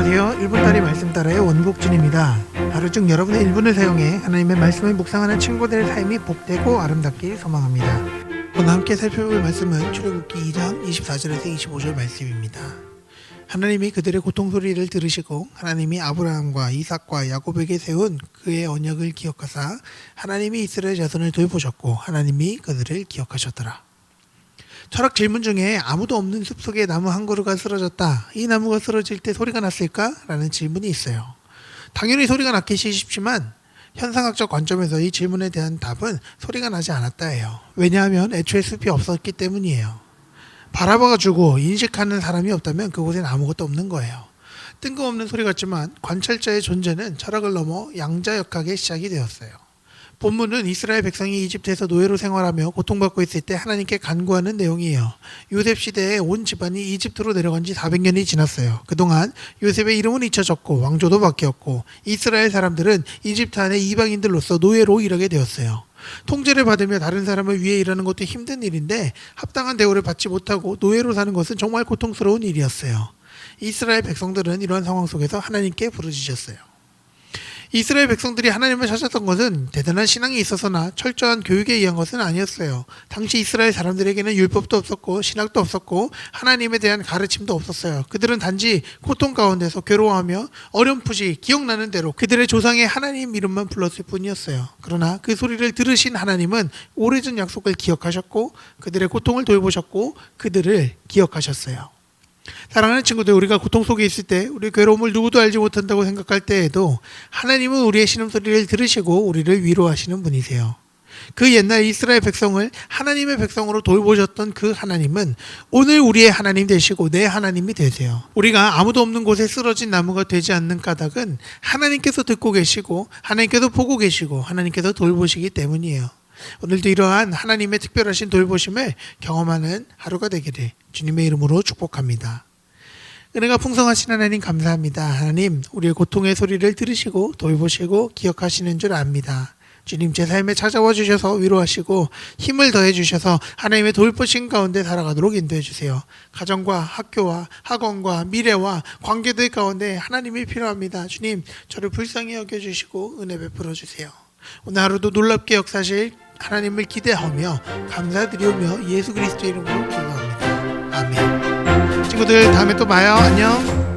안녕하세요. 1분 딸이 말씀 따라의 원복준입니다. 하루 중 여러분의 1분을 사용해 하나님의 말씀을 묵상하는 친구들의 삶이 복되고 아름답길 소망합니다. 오늘 함께 살펴볼 말씀은 출애굽기 2장 24절에서 25절 말씀입니다. 하나님이 그들의 고통 소리를 들으시고 하나님이 아브라함과 이삭과 야곱에게 세운 그의 언약을 기억하사 하나님이 이스라엘 자손을 돌보셨고 하나님이 그들을 기억하셨더라. 철학 질문 중에 아무도 없는 숲속에 나무 한 그루가 쓰러졌다. 이 나무가 쓰러질 때 소리가 났을까? 라는 질문이 있어요. 당연히 소리가 났기 쉽지만 현상학적 관점에서 이 질문에 대한 답은 소리가 나지 않았다예요. 왜냐하면 애초에 숲이 없었기 때문이에요. 바라봐주고 인식하는 사람이 없다면 그곳엔 아무것도 없는 거예요. 뜬금없는 소리 같지만 관찰자의 존재는 철학을 넘어 양자역학에 시작이 되었어요. 본문은 이스라엘 백성이 이집트에서 노예로 생활하며 고통받고 있을 때 하나님께 간구하는 내용이에요. 요셉 시대에 온 집안이 이집트로 내려간 지 400년이 지났어요. 그동안 요셉의 이름은 잊혀졌고 왕조도 바뀌었고 이스라엘 사람들은 이집트 안에 이방인들로서 노예로 일하게 되었어요. 통제를 받으며 다른 사람을 위해 일하는 것도 힘든 일인데 합당한 대우를 받지 못하고 노예로 사는 것은 정말 고통스러운 일이었어요. 이스라엘 백성들은 이러한 상황 속에서 하나님께 부르짖었어요. 이스라엘 백성들이 하나님을 찾았던 것은 대단한 신앙이 있어서나 철저한 교육에 의한 것은 아니었어요. 당시 이스라엘 사람들에게는 율법도 없었고 신학도 없었고 하나님에 대한 가르침도 없었어요. 그들은 단지 고통 가운데서 괴로워하며 어렴풋이 기억나는 대로 그들의 조상의 하나님 이름만 불렀을 뿐이었어요. 그러나 그 소리를 들으신 하나님은 오래전 약속을 기억하셨고 그들의 고통을 돌보셨고 그들을 기억하셨어요. 사랑하는 친구들, 우리가 고통 속에 있을 때 우리의 괴로움을 누구도 알지 못한다고 생각할 때에도 하나님은 우리의 신음소리를 들으시고 우리를 위로하시는 분이세요. 그 옛날 이스라엘 백성을 하나님의 백성으로 돌보셨던 그 하나님은 오늘 우리의 하나님 되시고 내 하나님이 되세요. 우리가 아무도 없는 곳에 쓰러진 나무가 되지 않는 까닭은 하나님께서 듣고 계시고 하나님께서 보고 계시고 하나님께서 돌보시기 때문이에요. 오늘도 이러한 하나님의 특별하신 돌보심을 경험하는 하루가 되기를 주님의 이름으로 축복합니다. 은혜가 풍성하신 하나님 감사합니다. 하나님, 우리의 고통의 소리를 들으시고 돌보시고 기억하시는 줄 압니다. 주님, 제 삶에 찾아와 주셔서 위로하시고 힘을 더해 주셔서 하나님의 돌보심 가운데 살아가도록 인도해 주세요. 가정과 학교와 학원과 미래와 관계들 가운데 하나님이 필요합니다. 주님, 저를 불쌍히 여겨주시고 은혜 베풀어 주세요. 오늘 하루도 놀랍게 역사하실 하나님을 기대하며 감사드리며 예수 그리스도의 이름으로 기도합니다. 아멘. 친구들, 다음에 또 봐요. 안녕.